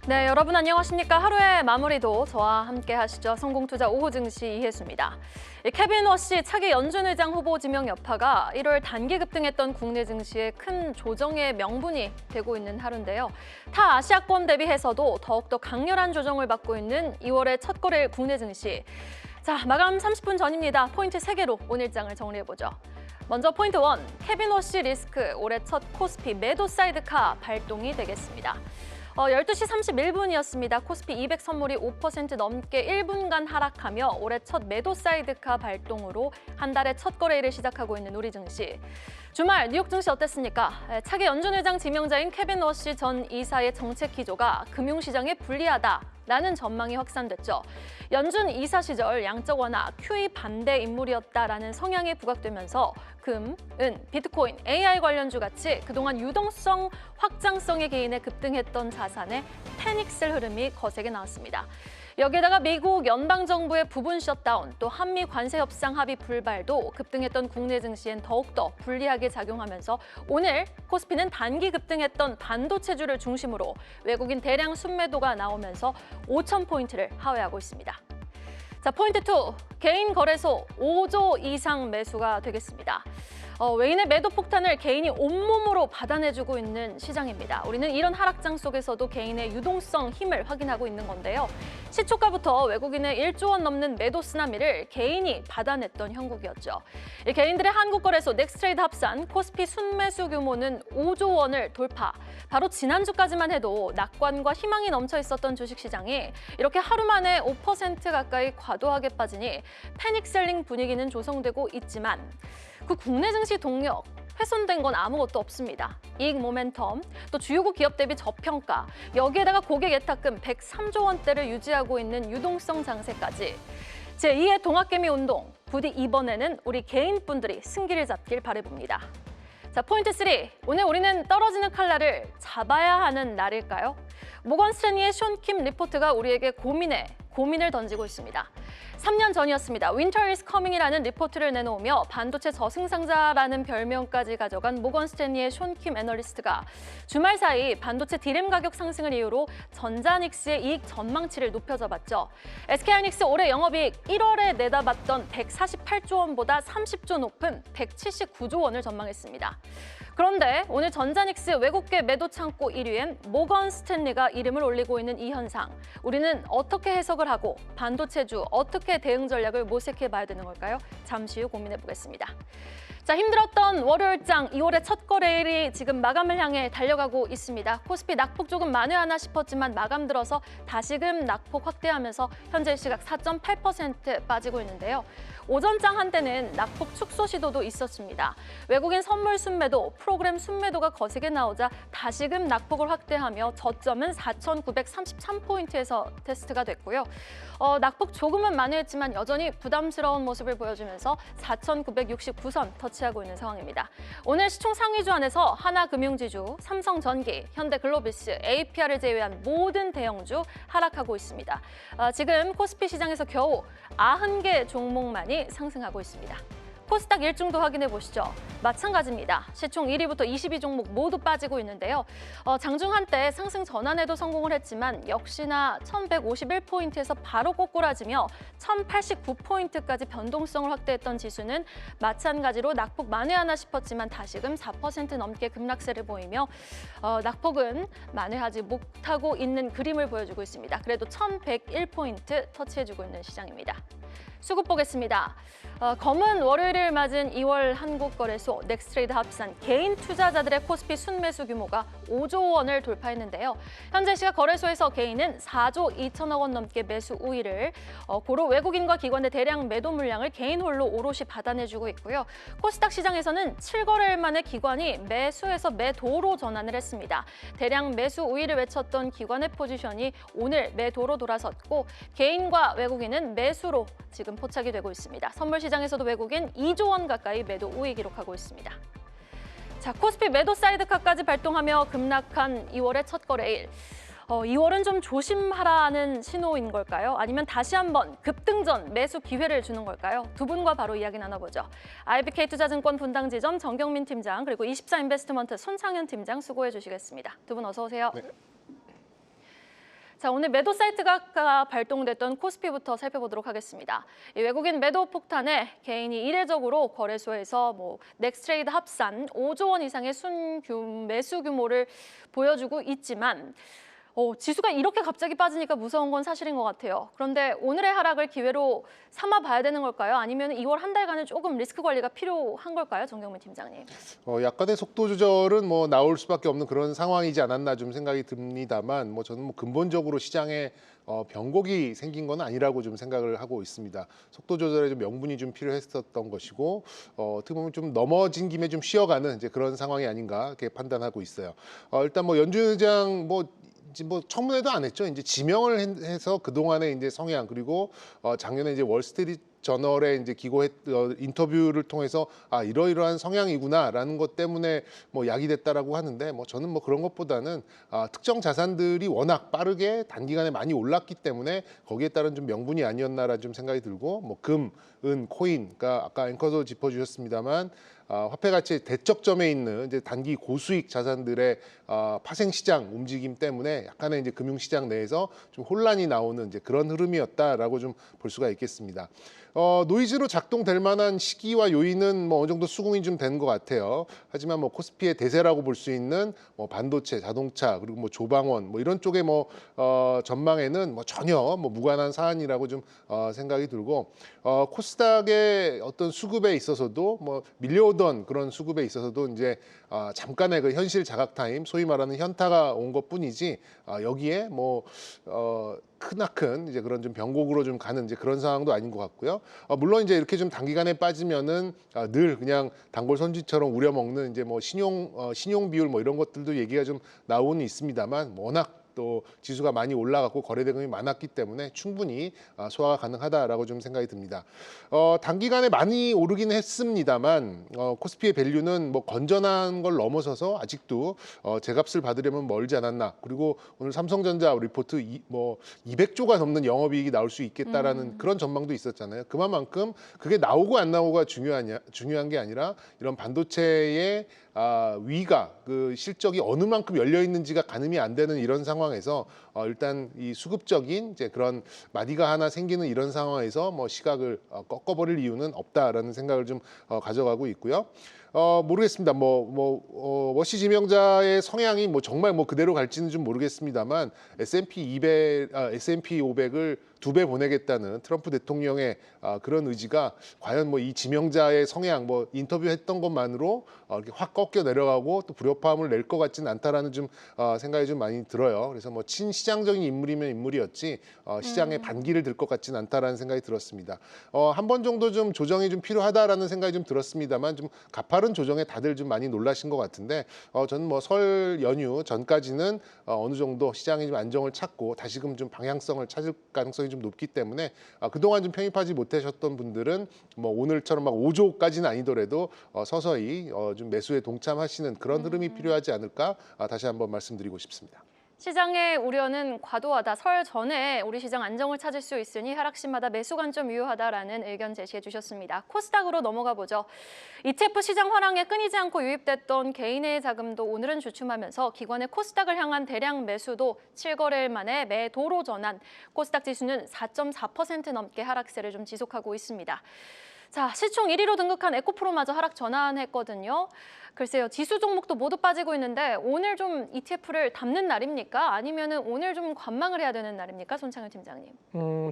네, 여러분 안녕하십니까? 하루의 마무리도 저와 함께 하시죠. 성공투자 오후 증시 이혜수입니다. 케빈 워시 차기 연준의장 후보 지명 여파가 1월 단기 급등했던 국내 증시에 큰 조정의 명분이 되고 있는 하루인데요. 타 아시아권 대비해서도 더욱더 강렬한 조정을 받고 있는 2월의 첫 거래일 국내 증시. 자, 마감 30분 전입니다. 포인트 3개로 오늘 장을 정리해보죠. 먼저 포인트 1, 케빈 워시 리스크, 올해 첫 코스피 매도 사이드카 발동이 되겠습니다. 12시 31분이었습니다. 코스피 200 선물이 5% 넘게 1분간 하락하며 올해 첫 매도 사이드카 발동으로 한 달의 첫 거래일을 시작하고 있는 우리 증시. 주말 뉴욕 증시 어땠습니까? 차기 연준의장 지명자인 케빈 워시 전 이사의 정책 기조가 금융시장에 불리하다라는 전망이 확산됐죠. 연준 이사 시절 양적 완화, QE 반대 인물이었다라는 성향이 부각되면서 금, 은, 비트코인, AI 관련주 같이 그동안 유동성, 확장성의 개인에 급등했던 자산에 패닉셀 흐름이 거세게 나왔습니다. 여기에다가 미국 연방정부의 부분 셧다운, 또 한미 관세 협상 합의 불발도 급등했던 국내 증시엔 더욱더 불리하게 작용하면서 오늘 코스피는 단기 급등했던 반도체주를 중심으로 외국인 대량 순매도가 나오면서 5,000포인트를 하회하고 있습니다. 자, 포인트 2, 개인 거래소 5조 이상 매수가 되겠습니다. 외인의 매도 폭탄을 개인이 온몸으로 받아내주고 있는 시장입니다. 우리는 이런 하락장 속에서도 개인의 유동성 힘을 확인하고 있는 건데요. 시초가부터 외국인의 1조 원 넘는 매도 쓰나미를 개인이 받아냈던 형국이었죠. 개인들의 한국거래소 넥스트레이드 합산 코스피 순매수 규모는 5조 원을 돌파. 바로 지난주까지만 해도 낙관과 희망이 넘쳐 있었던 주식시장이 이렇게 하루 만에 5% 가까이 과도하게 빠지니 패닉셀링 분위기는 조성되고 있지만 그 국내 증시 동력 훼손된 건 아무것도 없습니다. 이익 모멘텀, 또 주요국 기업 대비 저평가, 여기에다가 고객 예탁금 103조 원대를 유지하고 있는 유동성 장세까지. 제2의 동학개미 운동, 부디 이번에는 우리 개인분들이 승기를 잡길 바라봅니다. 자, 포인트 3, 오늘 우리는 떨어지는 칼날을 잡아야 하는 날일까요? 모건 스탠리의 숀 킴 리포트가 우리에게 고민을 던지고 있습니다. 3년 전이었습니다. Winter is coming이라는 리포트를 내놓으며 반도체 저승상자라는 별명까지 가져간 모건 스탠리의 숀 킴 애널리스트가 주말 사이 반도체 디램 가격 상승을 이유로 전자닉스의 이익 전망치를 높여잡았죠. SK하이닉스 올해 영업이익 1월에 내다봤던 148조 원보다 30조 높은 179조 원을 전망했습니다. 그런데 오늘 전자닉스 외국계 매도 창고 1위엔 모건 스탠리가 이름을 올리고 있는 이 현상. 우리는 어떻게 해석을 하고 반도체주 어떻게 대응 전략을 모색해 봐야 되는 걸까요? 잠시 후 고민해 보겠습니다. 자, 힘들었던 월요일장 2월의 첫 거래일이 지금 마감을 향해 달려가고 있습니다. 코스피 낙폭 조금 만회하나 싶었지만 마감 들어서 다시금 낙폭 확대하면서 현재 시각 4.8% 빠지고 있는데요. 오전장 한때는 낙폭 축소 시도도 있었습니다. 외국인 선물 순매도, 프로그램 순매도가 거세게 나오자 다시금 낙폭을 확대하며 저점은 4,933포인트에서 테스트가 됐고요. 낙폭 조금은 만회했지만 여전히 부담스러운 모습을 보여주면서 4,969선 터치하고 있는 상황입니다. 오늘 시총 상위주 안에서 하나금융지주, 삼성전기, 현대글로비스, APR을 제외한 모든 대형주 하락하고 있습니다. 지금 코스피 시장에서 겨우 90개 종목만이 상승하고 있습니다. 코스닥 일중도 확인해 보시죠. 마찬가지입니다. 시총 1위부터 22종목 모두 빠지고 있는데요. 장중 한때 상승 전환에도 성공을 했지만 역시나 1,151포인트에서 바로 꼬꾸라지며 1,089포인트까지 변동성을 확대했던 지수는 마찬가지로 낙폭 만회하나 싶었지만 다시금 4% 넘게 급락세를 보이며 낙폭은 만회하지 못하고 있는 그림을 보여주고 있습니다. 그래도 1,101포인트 터치해주고 있는 시장입니다. 수급 보겠습니다. 검은 월요일을 맞은 2월 한국거래소 넥스트레이드 합산 개인 투자자들의 코스피 순매수 규모가 5조 원을 돌파했는데요. 현재 시각 거래소에서 개인은 4조 2천억 원 넘게 매수 우위를 고로 외국인과 기관의 대량 매도 물량을 개인 홀로 오롯이 받아내주고 있고요. 코스닥 시장에서는 7거래일 만에 기관이 매수에서 매도로 전환을 했습니다. 대량 매수 우위를 외쳤던 기관의 포지션이 오늘 매도로 돌아섰고 개인과 외국인은 매수로 지금 포착이 되고 있습니다. 선물 시장에서도 외국인 2조 원 가까이 매도 우위 기록하고 있습니다. 자, 코스피 매도 사이드카까지 발동하며 급락한 2월의 첫 거래일. 2월은 좀 조심하라는 신호인 걸까요? 아니면 다시 한번 급등전 매수 기회를 주는 걸까요? 두 분과 바로 이야기 나눠보죠. IBK투자증권 분당지점 정경민 팀장 그리고 24인베스트먼트 손창현 팀장 수고해 주시겠습니다. 두 분 어서 오세요. 네. 자, 오늘 매도 사이트가 발동됐던 코스피부터 살펴보도록 하겠습니다. 이 외국인 매도 폭탄에 개인이 이례적으로 거래소에서 넥스트레이드 합산 5조 원 이상의 매수 규모를 보여주고 있지만 지수가 이렇게 갑자기 빠지니까 무서운 건 사실인 것 같아요. 그런데 오늘의 하락을 기회로 삼아 봐야 되는 걸까요? 아니면 2월 한 달간은 조금 리스크 관리가 필요한 걸까요? 정경민 팀장님. 약간의 속도 조절은 나올 수밖에 없는 그런 상황이지 않았나 좀 생각이 듭니다만 저는 근본적으로 시장에 변곡이 생긴 건 아니라고 좀 생각을 하고 있습니다. 속도 조절에 좀 명분이 좀 필요했었던 것이고 어떻게 보면 좀 넘어진 김에 좀 쉬어가는 이제 그런 상황이 아닌가 이렇게 판단하고 있어요. 일단 연준 의장 청문회도 안 했죠. 이제 지명을 해서 그 동안의 이제 성향 그리고 작년에 이제 월스트리트 저널에 이제 인터뷰를 통해서 이러이러한 성향이구나라는 것 때문에 야기됐다라고 하는데 저는 그런 것보다는 특정 자산들이 워낙 빠르게 단기간에 많이 올랐기 때문에 거기에 따른 좀 명분이 아니었나라는 좀 생각이 들고 금, 은, 코인, 그러니까 아까 앵커도 짚어주셨습니다만 화폐 가치의 대적점에 있는 이제 단기 고수익 자산들의 파생 시장 움직임 때문에 약간의 이제 금융 시장 내에서 좀 혼란이 나오는 이제 그런 흐름이었다라고 좀 볼 수가 있겠습니다. 노이즈로 작동될 만한 시기와 요인은 어느 정도 수긍이 좀 된 것 같아요. 하지만 코스피의 대세라고 볼 수 있는 반도체, 자동차 그리고 조방원 이런 쪽의 전망에는 전혀 무관한 사안이라고 좀 생각이 들고 코스닥의 어떤 수급에 있어서도 밀려오던 그런 수급에 있어서도 이제 잠깐의 그 현실 자각 타임, 소위 말하는 현타가 온 것뿐이지 여기에 크나큰 이제 그런 좀 변곡으로 좀 가는 이제 그런 상황도 아닌 것 같고요. 물론 이제 이렇게 좀 단기간에 빠지면은 늘 그냥 단골 손짓처럼 우려먹는 이제 신용 비율 이런 것들도 얘기가 좀 나오는 있습니다만 워낙 또 지수가 많이 올라갔고 거래 대금이 많았기 때문에 충분히 소화가 가능하다라고 좀 생각이 듭니다. 단기간에 많이 오르긴 했습니다만 코스피의 밸류는 건전한 걸 넘어서서 아직도 제값을 받으려면 멀지 않았나. 그리고 오늘 삼성전자 리포트 200조가 넘는 영업이익이 나올 수 있겠다라는 그런 전망도 있었잖아요. 그만큼 그게 나오고 안 나오고가 중요한 게 아니라 이런 반도체의 위가 그 실적이 어느 만큼 열려 있는지가 가늠이 안 되는 이런 상황에서 일단 이 수급적인 이제 그런 마디가 하나 생기는 이런 상황에서 시각을 꺾어버릴 이유는 없다라는 생각을 좀 가져가고 있고요. 모르겠습니다. 워시 지명자의 성향이 정말 그대로 갈지는 좀 모르겠습니다만 S&P 500을 2배 보내겠다는 트럼프 대통령의 그런 의지가 과연 이 지명자의 성향 인터뷰했던 것만으로 이렇게 확 꺾여 내려가고 또 불협화음을 낼 것 같지는 않다라는 좀 생각이 좀 많이 들어요. 그래서 친시장적인 인물이면 인물이었지 시장에 반기를 들 것 같지는 않다라는 생각이 들었습니다. 한 번 정도 좀 조정이 좀 필요하다라는 생각이 좀 들었습니다만 좀 가파른 조정에 다들 좀 많이 놀라신 것 같은데 저는 설 연휴 전까지는 어느 정도 시장이 좀 안정을 찾고 다시금 좀 방향성을 찾을 가능성이 좀 높기 때문에 그동안 좀 편입하지 못하셨던 분들은 오늘처럼 5조까지는 아니더라도 서서히 좀 매수에 동참하시는 그런 흐름이 필요하지 않을까 다시 한번 말씀드리고 싶습니다. 시장의 우려는 과도하다. 설 전에 우리 시장 안정을 찾을 수 있으니 하락시마다 매수 관점 유효하다라는 의견 제시해 주셨습니다. 코스닥으로 넘어가 보죠. ETF 시장 화랑에 끊이지 않고 유입됐던 개인의 자금도 오늘은 주춤하면서 기관의 코스닥을 향한 대량 매수도 7거래일 만에 매도로 전환. 코스닥 지수는 4.4% 넘게 하락세를 좀 지속하고 있습니다. 자, 시총 1위로 등극한 에코프로마저 하락 전환했거든요. 글쎄요, 지수 종목도 모두 빠지고 있는데 오늘 좀 ETF를 담는 날입니까? 아니면은 오늘 좀 관망을 해야 되는 날입니까? 손창현 팀장님.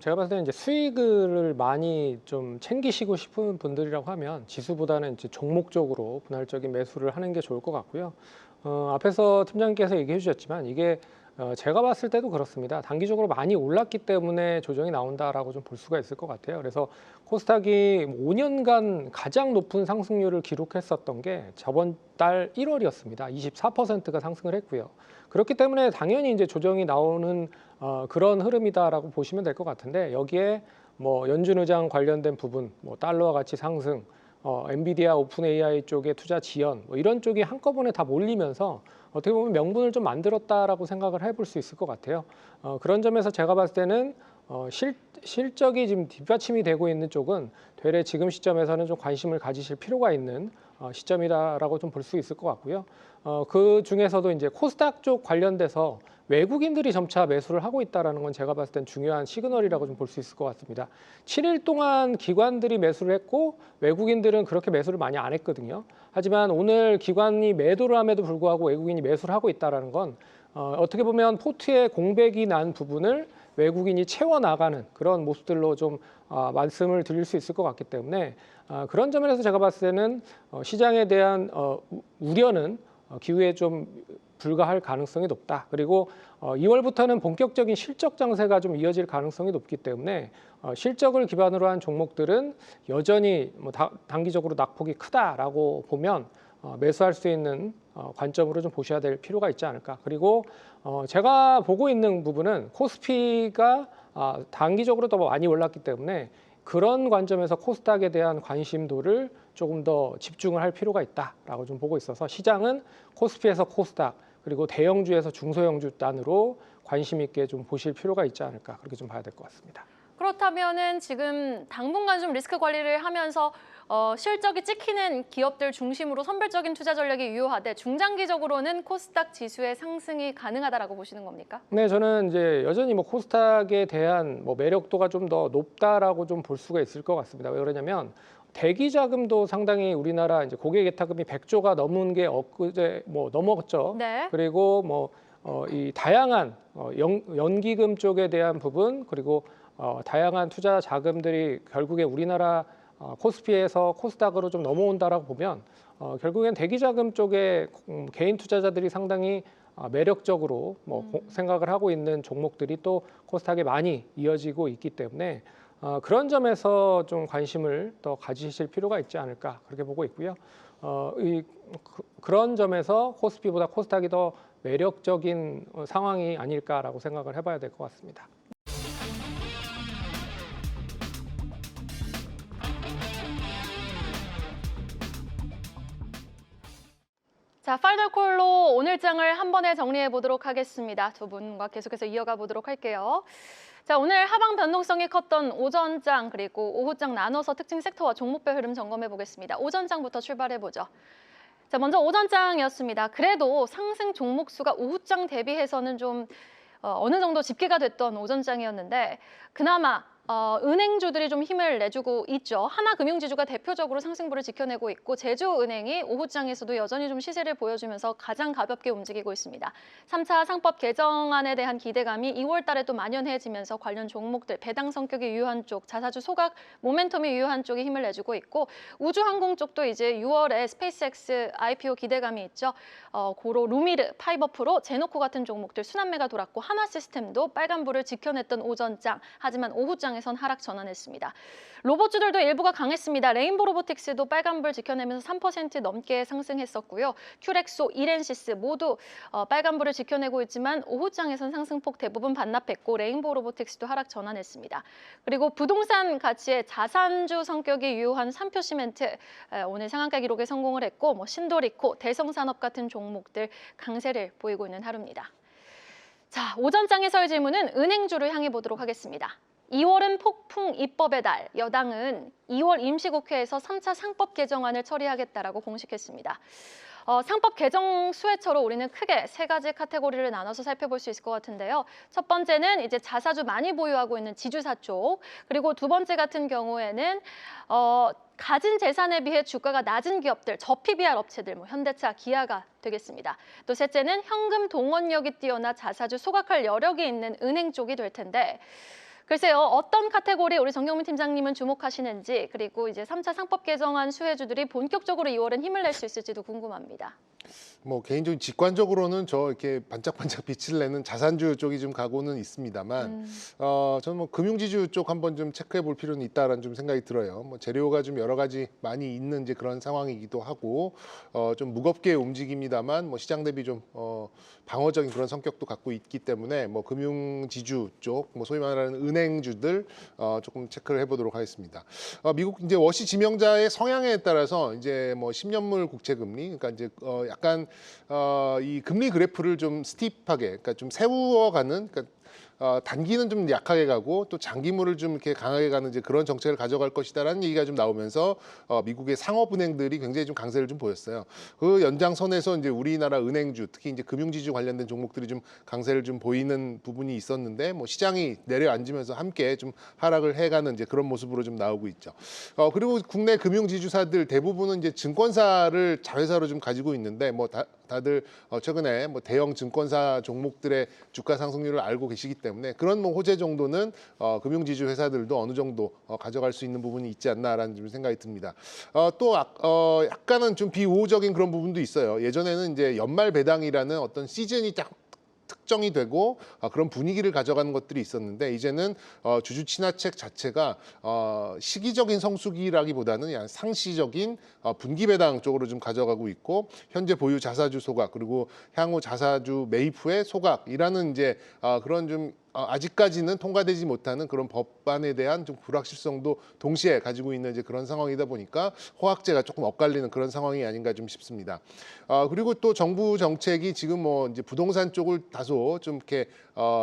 제가 봤을 때 이제 수익을 많이 좀 챙기시고 싶은 분들이라고 하면 지수보다는 이제 종목적으로 분할적인 매수를 하는 게 좋을 것 같고요. 앞에서 팀장님께서 얘기해 주셨지만 이게 제가 봤을 때도 그렇습니다. 단기적으로 많이 올랐기 때문에 조정이 나온다라고 좀 볼 수가 있을 것 같아요. 그래서 코스닥이 5년간 가장 높은 상승률을 기록했었던 게 저번 달 1월이었습니다. 24%가 상승을 했고요. 그렇기 때문에 당연히 이제 조정이 나오는 그런 흐름이다라고 보시면 될 것 같은데 여기에 연준 의장 관련된 부분, 달러와 가치 상승, 엔비디아, 오픈 AI 쪽의 투자 지연 이런 쪽이 한꺼번에 다 몰리면서 어떻게 보면 명분을 좀 만들었다라고 생각을 해볼 수 있을 것 같아요. 그런 점에서 제가 봤을 때는 실적이 지금 뒷받침이 되고 있는 쪽은 되레 지금 시점에서는 좀 관심을 가지실 필요가 있는 시점이다라고 좀 볼 수 있을 것 같고요. 그 중에서도 이제 코스닥 쪽 관련돼서 외국인들이 점차 매수를 하고 있다는 건 제가 봤을 땐 중요한 시그널이라고 좀 볼 수 있을 것 같습니다. 7일 동안 기관들이 매수를 했고 외국인들은 그렇게 매수를 많이 안 했거든요. 하지만 오늘 기관이 매도를 함에도 불구하고 외국인이 매수를 하고 있다는 건 어떻게 보면 포트에 공백이 난 부분을 외국인이 채워나가는 그런 모습들로 좀 말씀을 드릴 수 있을 것 같기 때문에 그런 점에서 제가 봤을 때는 시장에 대한 우려는 기후에 좀 불가할 가능성이 높다. 그리고 2월부터는 본격적인 실적 장세가 좀 이어질 가능성이 높기 때문에 실적을 기반으로 한 종목들은 여전히 뭐 단기적으로 낙폭이 크다라고 보면 매수할 수 있는 관점으로 좀 보셔야 될 필요가 있지 않을까. 그리고 제가 보고 있는 부분은 코스피가 단기적으로 더 많이 올랐기 때문에 그런 관점에서 코스닥에 대한 관심도를 조금 더 집중을 할 필요가 있다라고 좀 보고 있어서 시장은 코스피에서 코스닥 그리고 대형주에서 중소형주 단으로 관심 있게 좀 보실 필요가 있지 않을까 그렇게 좀 봐야 될 것 같습니다. 그렇다면은 지금 당분간 좀 리스크 관리를 하면서 실적이 찍히는 기업들 중심으로 선별적인 투자 전략이 유효하되 중장기적으로는 코스닥 지수의 상승이 가능하다라고 보시는 겁니까? 네, 저는 이제 여전히 뭐 코스닥에 대한 뭐 매력도가 좀 더 높다라고 좀 볼 수가 있을 것 같습니다. 왜 그러냐면 대기 자금도 상당히 우리나라 이제 고객 예탁금이 100조가 넘은 게 엊그제 뭐 넘었죠. 네. 그리고 뭐 이 다양한 연기금 쪽에 대한 부분 그리고 다양한 투자 자금들이 결국에 우리나라 코스피에서 코스닥으로 좀 넘어온다라고 보면 결국엔 대기 자금 쪽에 개인 투자자들이 상당히 매력적으로 생각을 하고 있는 종목들이 또 코스닥에 많이 이어지고 있기 때문에 그런 점에서 좀 관심을 더 가지실 필요가 있지 않을까 그렇게 보고 있고요. 그런 점에서 코스피보다 코스닥이 더 매력적인 상황이 아닐까라고 생각을 해봐야 될 것 같습니다. 자, 파이널 콜로 오늘 장을 한 번에 정리해 보도록 하겠습니다. 두 분과 계속해서 이어가 보도록 할게요. 자, 오늘 하방 변동성이 컸던 오전장 그리고 오후장 나눠서 특징 섹터와 종목별 흐름 점검해 보겠습니다. 오전장부터 출발해 보죠. 자, 먼저 오전장이었습니다. 그래도 상승 종목 수가 오후장 대비해서는 좀 어느 정도 집계가 됐던 오전장이었는데 그나마 은행주들이 좀 힘을 내주고 있죠. 하나금융지주가 대표적으로 상승부를 지켜내고 있고 제주은행이 오후장에서도 여전히 좀 시세를 보여주면서 가장 가볍게 움직이고 있습니다. 3차 상법 개정안에 대한 기대감이 2월 달에 또 만연해지면서 관련 종목들, 배당 성격이 유효한 쪽, 자사주 소각 모멘텀이 유효한 쪽이 힘을 내주고 있고 우주항공 쪽도 이제 6월에 스페이스X IPO 기대감이 있죠. 고로 루미르, 파이버프로, 제노코 같은 종목들 순환매가 돌았고 하나시스템도 빨간불을 지켜냈던 오전장. 하지만 오후장에선 하락 전환했습니다. 로봇주들도 일부가 강했습니다. 레인보 로보틱스도 빨간불 지켜내면서 3% 넘게 상승했었고요. 큐렉소, 이렌시스 모두 빨간불을 지켜내고 있지만 오후장에선 상승폭 대부분 반납했고 레인보 로보틱스도 하락 전환했습니다. 그리고 부동산 가치의 자산주 성격이 유효한 삼표 시멘트 오늘 상한가 기록에 성공을 했고 신도리코, 대성산업 같은 종목들 강세를 보이고 있는 하루입니다. 자, 오전장에서의 질문은 은행주를 향해 보도록 하겠습니다. 2월은 폭풍 입법의 달, 여당은 2월 임시국회에서 3차 상법 개정안을 처리하겠다라고 공식했습니다. 상법 개정 수혜처로 우리는 크게 세 가지 카테고리를 나눠서 살펴볼 수 있을 것 같은데요. 첫 번째는 이제 자사주 많이 보유하고 있는 지주사 쪽, 그리고 두 번째 같은 경우에는 가진 재산에 비해 주가가 낮은 기업들, 저PBR 업체들, 현대차, 기아가 되겠습니다. 또 셋째는 현금 동원력이 뛰어나 자사주 소각할 여력이 있는 은행 쪽이 될 텐데 글쎄요, 어떤 카테고리에 우리 정경민 팀장님은 주목하시는지 그리고 이제 3차 상법 개정안 수혜주들이 본격적으로 2월엔 힘을 낼 수 있을지도 궁금합니다. 뭐 개인적인 직관적으로는 저 이렇게 반짝반짝 빛을 내는 자산주 쪽이 좀 가고는 있습니다만 저는 뭐 금융지주 쪽 한번 좀 체크해 볼 필요는 있다라는 좀 생각이 들어요. 뭐 재료가 좀 여러 가지 많이 있는 이제 그런 상황이기도 하고 좀 무겁게 움직입니다만 뭐 시장 대비 좀 방어적인 그런 성격도 갖고 있기 때문에 뭐 금융지주 쪽, 뭐 소위 말하는 은행주들 조금 체크를 해보도록 하겠습니다. 미국 이제 워시 지명자의 성향에 따라서 이제 뭐 10년물 국채금리, 그러니까 이제 약간 이 금리 그래프를 좀 스티프하게, 그러니까 좀 세워가는, 그러니까 단기는 좀 약하게 가고 또 장기물을 좀 이렇게 강하게 가는 이제 그런 정책을 가져갈 것이다라는 얘기가 좀 나오면서 미국의 상업은행들이 굉장히 좀 강세를 좀 보였어요. 그 연장선에서 이제 우리나라 은행주, 특히 이제 금융지주 관련된 종목들이 좀 강세를 좀 보이는 부분이 있었는데 뭐 시장이 내려앉으면서 함께 좀 하락을 해가는 이제 그런 모습으로 좀 나오고 있죠. 그리고 국내 금융지주사들 대부분은 이제 증권사를 자회사로 좀 가지고 있는데 뭐 다들 최근에 뭐 대형 증권사 종목들의 주가 상승률을 알고 계시기 때문에 그런 뭐 호재 정도는 금융지주 회사들도 어느 정도 가져갈 수 있는 부분이 있지 않나라는 좀 생각이 듭니다. 또 약간은 좀 비우호적인 그런 부분도 있어요. 예전에는 이제 연말 배당이라는 어떤 시즌이 딱 특정이 되고 그런 분위기를 가져가는 것들이 있었는데 이제는 주주 친화책 자체가 시기적인 성수기라기보다는 그냥 상시적인 분기 배당 쪽으로 좀 가져가고 있고 현재 보유 자사주 소각 그리고 향후 자사주 매입 후의 소각이라는 이제 그런 좀 아직까지는 통과되지 못하는 그런 법안에 대한 좀 불확실성도 동시에 가지고 있는 이제 그런 상황이다 보니까 호황제가 조금 엇갈리는 그런 상황이 아닌가 좀 싶습니다. 그리고 또 정부 정책이 지금 뭐 이제 부동산 쪽을 다소 좀 이렇게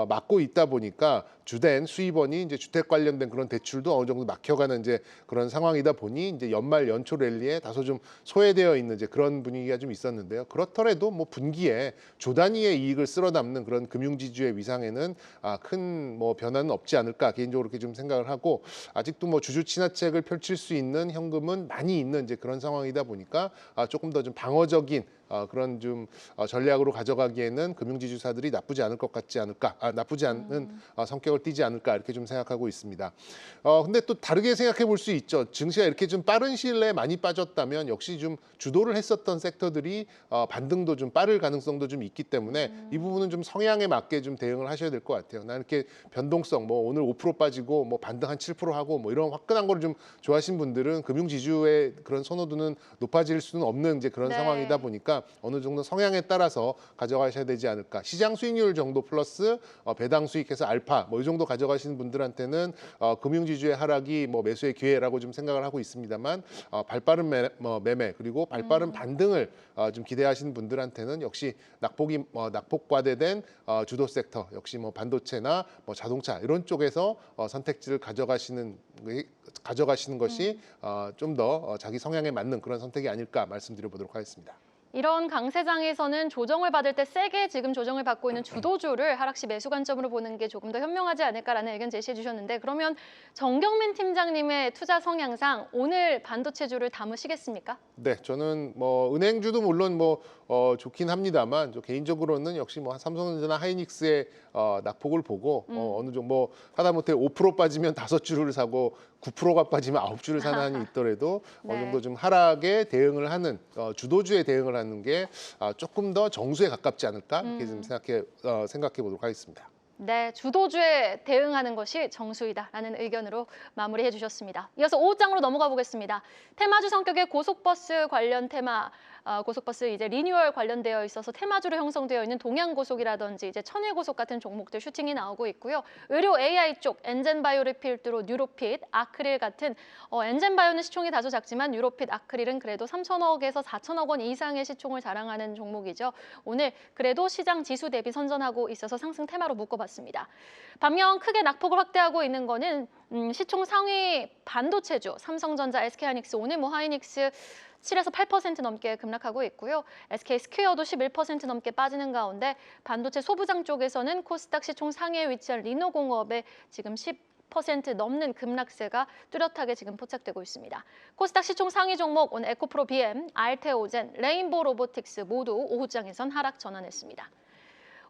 막고 있다 보니까 주된 수입원이 이제 주택 관련된 그런 대출도 어느 정도 막혀가는 이제 그런 상황이다 보니 이제 연말 연초 랠리에 다소 좀 소외되어 있는 이제 그런 분위기가 좀 있었는데요. 그렇더라도 뭐 분기에 조 단위의 이익을 쓸어 담는 그런 금융지주의 위상에는 큰 뭐 변화는 없지 않을까 개인적으로 이렇게 좀 생각을 하고 아직도 뭐 주주 친화책을 펼칠 수 있는 현금은 많이 있는 이제 그런 상황이다 보니까 조금 더 좀 방어적인 그런 좀 전략으로 가져가기에는 금융지주사들이 나쁘지 않을 것 같지 않을까, 나쁘지 않은 성격을 띠지 않을까 이렇게 좀 생각하고 있습니다. 근데 또 다르게 생각해 볼 수 있죠. 증시가 이렇게 좀 빠른 시일 내에 많이 빠졌다면 역시 좀 주도를 했었던 섹터들이 반등도 좀 빠를 가능성도 좀 있기 때문에 이 부분은 좀 성향에 맞게 좀 대응을 하셔야 될 것 같아요. 나는 이렇게 변동성, 뭐 오늘 5% 빠지고 뭐 반등 한 7% 하고 뭐 이런 화끈한 거를 좀 좋아하시는 분들은 금융지주의 그런 선호도는 높아질 수는 없는 이제 그런 네. 상황이다 보니까 어느 정도 성향에 따라서 가져가셔야 되지 않을까. 시장 수익률 정도 플러스 배당 수익해서 알파 뭐 이 정도 가져가시는 분들한테는 금융지주의 하락이 뭐 매수의 기회라고 좀 생각을 하고 있습니다만 발빠른 매매 그리고 발빠른 반등을 좀 기대하시는 분들한테는 역시 낙폭과대된 주도 섹터 역시 뭐 반도체나 뭐 자동차 이런 쪽에서 선택지를 가져가시는 것이 좀 더 자기 성향에 맞는 그런 선택이 아닐까 말씀드려보도록 하겠습니다. 이런 강세장에서는 조정을 받을 때 세게 지금 조정을 받고 있는 주도주를 하락시 매수 관점으로 보는 게 조금 더 현명하지 않을까라는 의견 제시해 주셨는데 그러면 정경민 팀장님의 투자 성향상 오늘 반도체주를 담으시겠습니까? 네, 저는 뭐 은행주도 물론 뭐 좋긴 합니다만 저 개인적으로는 역시 뭐 삼성전자나 하이닉스의 낙폭을 보고 어느 정도 뭐 하다못해 5% 빠지면 5주를 사고 9%가 빠지면 9주를 사는 한이 있더라도 네. 어느 정도 좀 하락에 대응을 하는 주도주에 대응을 하는 게 조금 더 정수에 가깝지 않을까 이렇게 좀 생각해 보도록 하겠습니다. 네, 주도주에 대응하는 것이 정수이다라는 의견으로 마무리해 주셨습니다. 이어서 5장으로 넘어가 보겠습니다. 테마주 성격의 고속버스 관련 테마, 고속버스 이제 리뉴얼 관련되어 있어서 테마주로 형성되어 있는 동양고속이라든지 이제 천일고속 같은 종목들 슈팅이 나오고 있고요. 의료 AI 쪽 엔젠바이오를 필두로 뉴로핏, 아크릴 같은 엔젠바이오는 시총이 다소 작지만 뉴로핏, 아크릴은 그래도 3천억에서 4천억 원 이상의 시총을 자랑하는 종목이죠. 오늘 그래도 시장 지수 대비 선전하고 있어서 상승 테마로 묶어봤습니다. 반면 크게 낙폭을 확대하고 있는 거는 시총 상위 반도체주 삼성전자, SK하이닉스, 오늘 뭐 하이닉스 7에서 8% 넘게 급락하고 있고요. SK 스퀘어도 11% 넘게 빠지는 가운데 반도체 소부장 쪽에서는 코스닥 시총 상위에 위치한 리노공업에 지금 10% 넘는 급락세가 뚜렷하게 지금 포착되고 있습니다. 코스닥 시총 상위 종목 오늘 에코프로 BM, 알테오젠, 레인보우 로보틱스 모두 오후장에선 하락 전환했습니다.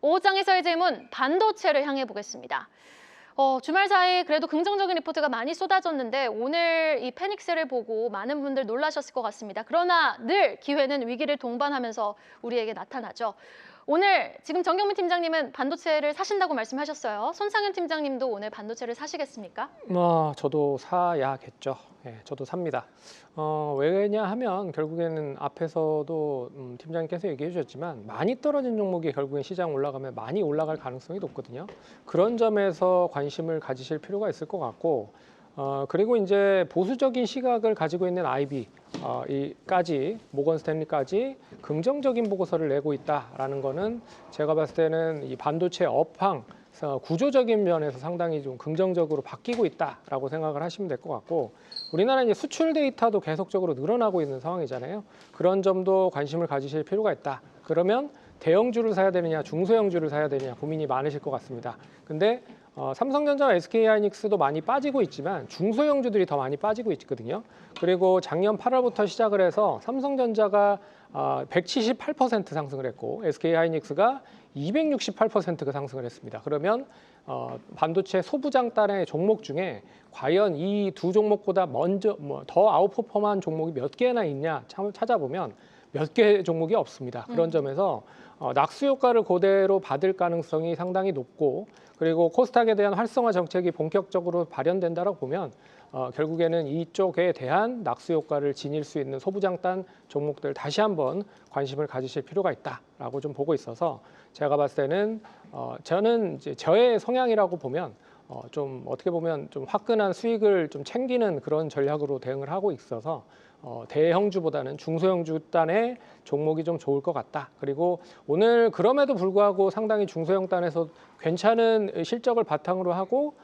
오후장에서의 질문, 반도체를 향해 보겠습니다. 주말 사이 그래도 긍정적인 리포트가 많이 쏟아졌는데 오늘 이 페닉스를 보고 많은 분들 놀라셨을 것 같습니다. 그러나 늘 기회는 위기를 동반하면서 우리에게 나타나죠. 오늘 지금 정경민 팀장님은 반도체를 사신다고 말씀하셨어요. 손상현 팀장님도 오늘 반도체를 사시겠습니까? 저도 사야겠죠. 예, 저도 삽니다. 왜냐하면 결국에는 앞에서도 팀장님께서 얘기해 주셨지만 많이 떨어진 종목이 결국엔 시장 올라가면 많이 올라갈 가능성이 높거든요. 그런 점에서 관심을 가지실 필요가 있을 것 같고 그리고 이제 보수적인 시각을 가지고 있는 IB 이까지 모건 스탠리까지 긍정적인 보고서를 내고 있다라는 거는 제가 봤을 때는 이 반도체 업황 구조적인 면에서 상당히 좀 긍정적으로 바뀌고 있다라고 생각을 하시면 될 것 같고, 우리나라 이제 수출 데이터도 계속적으로 늘어나고 있는 상황이잖아요. 그런 점도 관심을 가지실 필요가 있다. 그러면 대형주를 사야 되느냐, 중소형주를 사야 되느냐 고민이 많으실 것 같습니다. 근데 삼성전자와 SK하이닉스도 많이 빠지고 있지만 중소형주들이 더 많이 빠지고 있거든요. 그리고 작년 8월부터 시작을 해서 삼성전자가 178% 상승을 했고 SK하이닉스가 268%가 상승을 했습니다. 그러면 반도체 소부장단의 종목 중에 과연 이 두 종목보다 먼저 더 아웃퍼폼한 종목이 몇 개나 있냐 찾아보면 몇 개 종목이 없습니다. 그런 점에서 낙수 효과를 그대로 받을 가능성이 상당히 높고, 그리고 코스닥에 대한 활성화 정책이 본격적으로 발현된다고 보면 결국에는 이쪽에 대한 낙수 효과를 지닐 수 있는 소부장단 종목들 다시 한번 관심을 가지실 필요가 있다라고 좀 보고 있어서, 제가 봤을 때는 저는 이제 저의 성향이라고 보면 좀 어떻게 보면 좀 화끈한 수익을 좀 챙기는 그런 전략으로 대응을 하고 있어서 대형주보다는 중소형주 단의 종목이 좀 좋을 것 같다. 그리고 오늘 그럼에도 불구하고 상당히 중소형 단에서 괜찮은 실적을 바탕으로 하고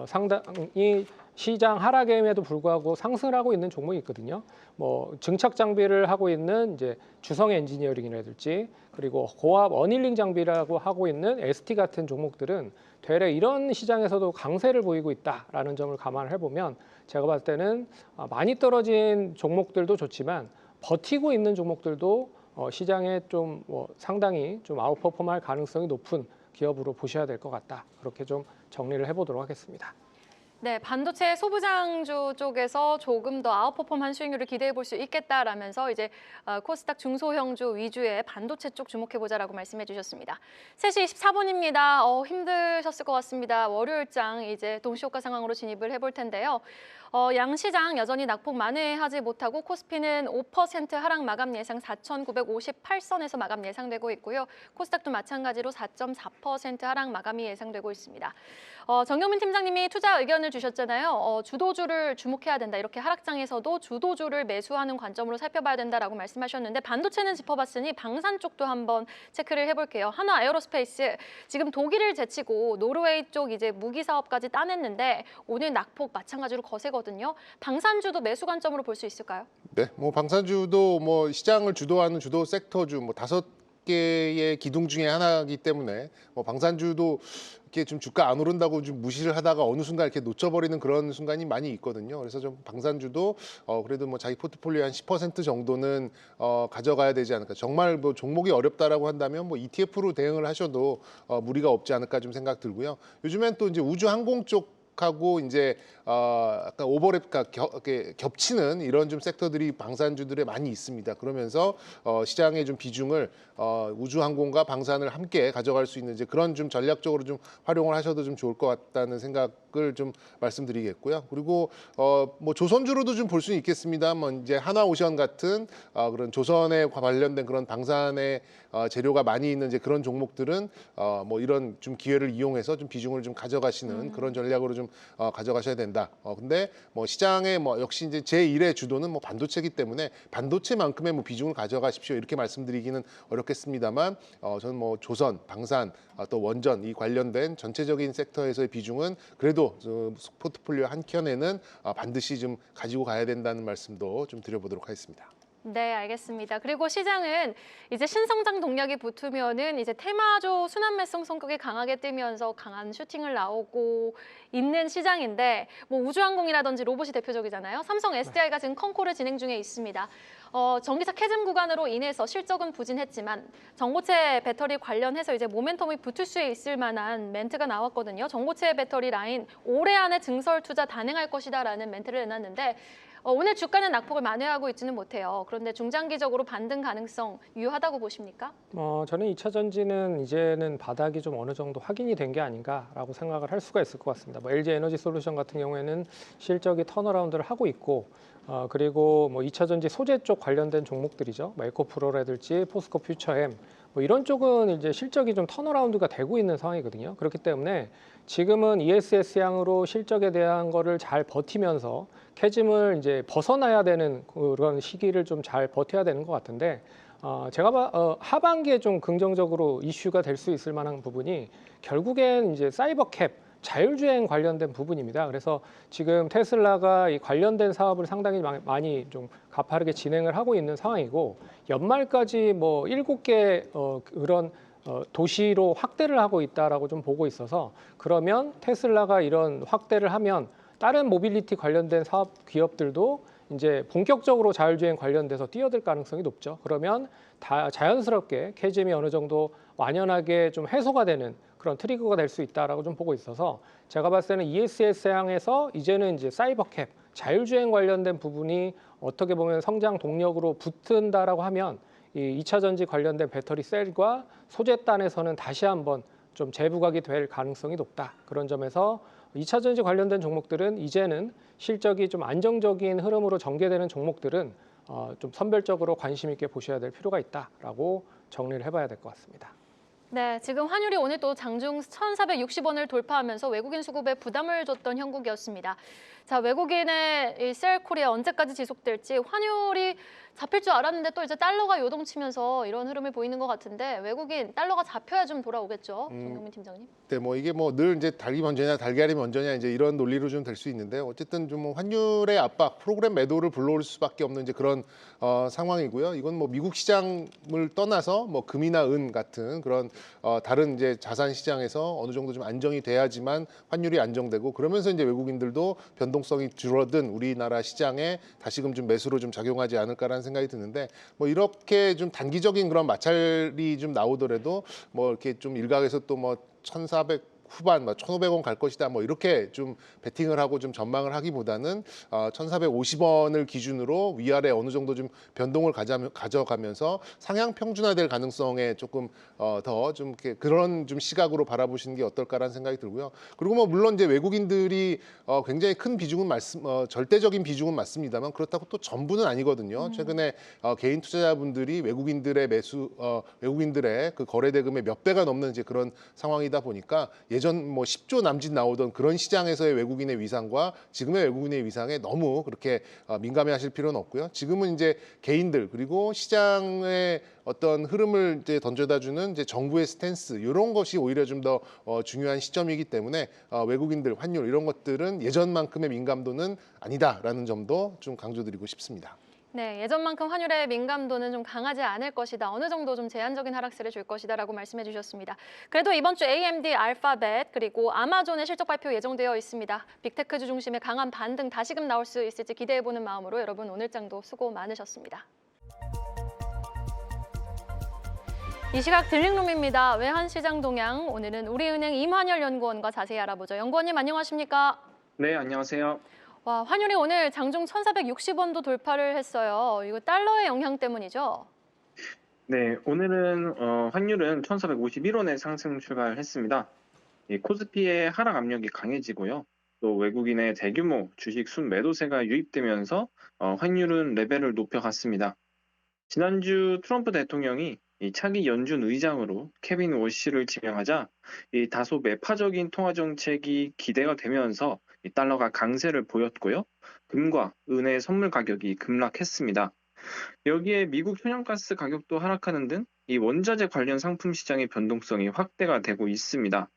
상당히 시장 하락임에도 불구하고 상승을 하고 있는 종목이 있거든요. 뭐 증착 장비를 하고 있는 이제 주성 엔지니어링이라든지, 그리고 고압 어닐링 장비라고 하고 있는 ST 같은 종목들은 되레 이런 시장에서도 강세를 보이고 있다라는 점을 감안을 해보면, 제가 봤을 때는 많이 떨어진 종목들도 좋지만 버티고 있는 종목들도 시장에 좀 상당히 좀 아웃퍼폼할 가능성이 높은 기업으로 보셔야 될 것 같다. 그렇게 좀 정리를 해보도록 하겠습니다. 네, 반도체 소부장주 쪽에서 조금 더 아웃퍼폼한 수익률을 기대해 볼 수 있겠다라면서 이제 코스닥 중소형주 위주의 반도체 쪽 주목해보자라고 말씀해 주셨습니다. 3시 24분입니다. 힘드셨을 것 같습니다. 월요일장 이제 동시효과 상황으로 진입을 해볼 텐데요. 양시장 여전히 낙폭 만회하지 못하고 코스피는 5% 하락 마감 예상 4,958선에서 마감 예상되고 있고요. 코스닥도 마찬가지로 4.4% 하락 마감이 예상되고 있습니다. 정경민 팀장님이 투자 의견을 주셨잖아요. 주도주를 주목해야 된다. 이렇게 하락장에서도 주도주를 매수하는 관점으로 살펴봐야 된다라고 말씀하셨는데, 반도체는 짚어봤으니 방산 쪽도 한번 체크를 해볼게요. 한화 에어로스페이스 지금 독일을 제치고 노르웨이 쪽 이제 무기 사업까지 따냈는데 오늘 낙폭 마찬가지로 거세거든요. 방산주도 매수 관점으로 볼 수 있을까요? 네, 뭐 방산주도 뭐 시장을 주도하는 주도 섹터주 뭐 5개의 기둥 중에 하나이기 때문에 뭐 방산주도 이렇게 좀 주가 안 오른다고 좀 무시를 하다가 어느 순간 이렇게 놓쳐버리는 그런 순간이 많이 있거든요. 그래서 좀 방산주도 그래도 뭐 자기 포트폴리오 한 10% 정도는 가져가야 되지 않을까. 정말 뭐 종목이 어렵다라고 한다면 뭐 ETF로 대응을 하셔도 무리가 없지 않을까 좀 생각 들고요. 요즘엔 또 이제 우주 항공 쪽 하고 이제 약간 오버랩, 겹치는 이런 좀 섹터들이 방산주들에 많이 있습니다. 그러면서 시장의 좀 비중을 우주항공과 방산을 함께 가져갈 수 있는 이제 그런 좀 전략적으로 좀 활용을 하셔도 좀 좋을 것 같다는 생각을 좀 말씀드리겠고요. 그리고 뭐 조선주로도 좀 볼 수는 있겠습니다. 뭐 이제 하나오션 같은 그런 조선에 관련된 그런 방산의 재료가 많이 있는 이제 그런 종목들은 뭐 이런 좀 기회를 이용해서 좀 비중을 좀 가져가시는 그런 전략으로 좀 가져가셔야 된다. 근데 뭐 시장의 뭐 역시 이제 제1의 주도는 뭐 반도체이기 때문에 반도체만큼의 뭐 비중을 가져가십시오. 이렇게 말씀드리기는 어렵겠습니다만 저는 뭐 조선, 방산, 또 원전 이 관련된 전체적인 섹터에서의 비중은 그래도 포트폴리오 한 켠에는 반드시 좀 가지고 가야 된다는 말씀도 좀 드려보도록 하겠습니다. 네, 알겠습니다. 그리고 시장은 이제 신성장 동력이 붙으면은 이제 테마주 순환 매성 성격이 강하게 뜨면서 강한 슈팅을 나오고 있는 시장인데, 뭐 우주항공이라든지 로봇이 대표적이잖아요. 삼성 SDI가 지금 컨콜을 진행 중에 있습니다. 전기차 캐즘 구간으로 인해서 실적은 부진했지만 전고체 배터리 관련해서 이제 모멘텀이 붙을 수 있을 만한 멘트가 나왔거든요. 전고체 배터리 라인 올해 안에 증설 투자 단행할 것이다라는 멘트를 내놨는데, 오늘 주가는 낙폭을 만회하고 있지는 못해요. 그런데 중장기적으로 반등 가능성 유효하다고 보십니까? 저는 2차 전지는 이제는 바닥이 좀 어느 정도 확인이 된 게 아닌가라고 생각을 할 수가 있을 것 같습니다. 뭐 LG 에너지 솔루션 같은 경우에는 실적이 턴어라운드를 하고 있고, 그리고 뭐 2차 전지 소재 쪽 관련된 종목들이죠. 뭐 에코프로라든지 포스코 퓨처엠 뭐 이런 쪽은 이제 실적이 좀 턴어라운드가 되고 있는 상황이거든요. 그렇기 때문에 지금은 ESS 향으로 실적에 대한 거를 잘 버티면서 캐즘을 이제 벗어나야 되는 그런 시기를 좀 잘 버텨야 되는 것 같은데, 하반기에 좀 긍정적으로 이슈가 될 수 있을 만한 부분이 결국엔 이제 사이버 캡, 자율주행 관련된 부분입니다. 그래서 지금 테슬라가 이 관련된 사업을 상당히 많이 좀 가파르게 진행을 하고 있는 상황이고 연말까지 뭐 7개 그런 도시로 확대를 하고 있다라고 좀 보고 있어서 그러면 테슬라가 이런 확대를 하면 다른 모빌리티 관련된 사업 기업들도 이제 본격적으로 자율주행 관련돼서 뛰어들 가능성이 높죠. 그러면 자연스럽게 캐즘이 어느 정도 완연하게 좀 해소가 되는 그런 트리거가 될 수 있다라고 좀 보고 있어서 제가 봤을 때는 ESS 향해서 이제는 이제 사이버 캡, 자율주행 관련된 부분이 어떻게 보면 성장 동력으로 붙은다라고 하면 이 2차 전지 관련된 배터리 셀과 소재단에서는 다시 한번 좀 재부각이 될 가능성이 높다. 그런 점에서 2차 전지 관련된 종목들은 이제는 실적이 좀 안정적인 흐름으로 전개되는 종목들은 좀 선별적으로 관심 있게 보셔야 될 필요가 있다라고 정리를 해봐야 될 것 같습니다. 네, 지금 환율이 오늘 또 장중 1,460원을 돌파하면서 외국인 수급에 부담을 줬던 형국이었습니다. 자, 외국인의 이 셀코리아 언제까지 지속될지 환율이 잡힐 줄 알았는데 또 이제 달러가 요동치면서 이런 흐름을 보이는 것 같은데 외국인 달러가 잡혀야 좀 돌아오겠죠, 정경민 팀장님? 네, 뭐 이게 뭐 늘 이제 닭이 먼저냐 달걀이 먼저냐 이제 이런 논리로 좀 될 수 있는데 어쨌든 좀 환율의 압박, 프로그램 매도를 불러올 수밖에 없는 이제 그런 상황이고요. 이건 뭐 미국 시장을 떠나서 뭐 금이나 은 같은 그런 다른 이제 자산 시장에서 어느 정도 좀 안정이 돼야지만 환율이 안정되고 그러면서 이제 외국인들도 변동성이 줄어든 우리나라 시장에 다시금 좀 매수로 좀 작용하지 않을까라는 생각이 드는데 뭐 이렇게 좀 단기적인 그런 마찰이 좀 나오더라도 뭐 이렇게 좀 일각에서 또 뭐 1,400 후반, 1,500원 갈 것이다. 뭐 이렇게 좀 베팅을 하고 좀 전망을 하기보다는 1,450원을 기준으로 위아래 어느 정도 좀 변동을 가져가면서 상향 평준화될 가능성에 조금 더 좀 그런 좀 시각으로 바라보시는 게 어떨까라는 생각이 들고요. 그리고 뭐 물론 이제 외국인들이 굉장히 큰 비중은 절대적인 비중은 맞습니다만 그렇다고 또 전부는 아니거든요. 최근에 개인 투자자분들이 외국인들의 외국인들의 그 거래 대금의 몇 배가 넘는 이제 그런 상황이다 보니까 예전 뭐 10조 남짓 나오던 그런 시장에서의 외국인의 위상과 지금의 외국인의 위상에 너무 그렇게 민감해하실 필요는 없고요. 지금은 이제 개인들 그리고 시장의 어떤 흐름을 이제 던져다주는 이제 정부의 스탠스 이런 것이 오히려 좀 더 중요한 시점이기 때문에 외국인들 환율 이런 것들은 예전만큼의 민감도는 아니다라는 점도 좀 강조드리고 싶습니다. 네, 예전만큼 환율의 민감도는 좀 강하지 않을 것이다. 어느 정도 좀 제한적인 하락세를 줄 것이다라고 말씀해 주셨습니다. 그래도 이번 주 AMD, 알파벳 그리고 아마존의 실적 발표 예정되어 있습니다. 빅테크주 중심의 강한 반등 다시금 나올 수 있을지 기대해보는 마음으로 여러분 오늘장도 수고 많으셨습니다. 이 시각 딜링룸입니다. 외환시장 동향, 오늘은 우리은행 임환열 연구원과 자세히 알아보죠. 연구원님 안녕하십니까? 네, 안녕하세요. 와, 환율이 오늘 장중 1,460원도 돌파를 했어요. 이거 달러의 영향 때문이죠? 네, 오늘은 환율은 1,451원에 상승 출발했습니다. 코스피의 하락 압력이 강해지고요. 또 외국인의 대규모 주식 순매도세가 유입되면서 환율은 레벨을 높여갔습니다. 지난주 트럼프 대통령이 차기 연준 의장으로 케빈 워시를 지명하자 다소 매파적인 통화 정책이 기대가 되면서 달러가 강세를 보였고요. 금과 은의 선물 가격이 급락했습니다. 여기에 미국 천연가스 가격도 하락하는 등 이 원자재 관련 상품 시장의 변동성이 확대가 되고 있습니다.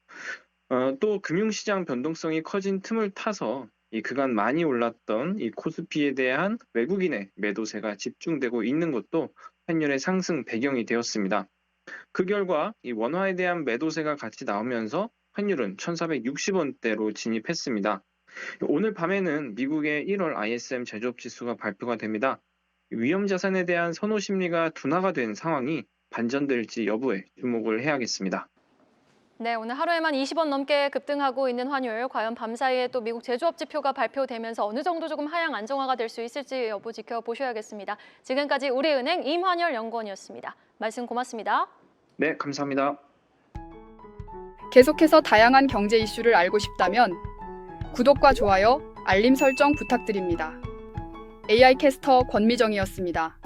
또 금융시장 변동성이 커진 틈을 타서 그간 많이 올랐던 이 코스피에 대한 외국인의 매도세가 집중되고 있는 것도 환율의 상승 배경이 되었습니다. 그 결과 이 원화에 대한 매도세가 같이 나오면서 환율은 1,460원대로 진입했습니다. 오늘 밤에는 미국의 1월 ISM 제조업 지수가 발표가 됩니다. 위험 자산에 대한 선호 심리가 둔화가 된 상황이 반전될지 여부에 주목을 해야겠습니다. 네, 오늘 하루에만 20원 넘게 급등하고 있는 환율, 과연 밤사이에 또 미국 제조업 지표가 발표되면서 어느 정도 조금 하향 안정화가 될 수 있을지 여부 지켜보셔야겠습니다. 지금까지 우리은행 임환열 연구원이었습니다. 말씀 고맙습니다. 네, 감사합니다. 계속해서 다양한 경제 이슈를 알고 싶다면 구독과 좋아요, 알림 설정 부탁드립니다. AI 캐스터 권미정이었습니다.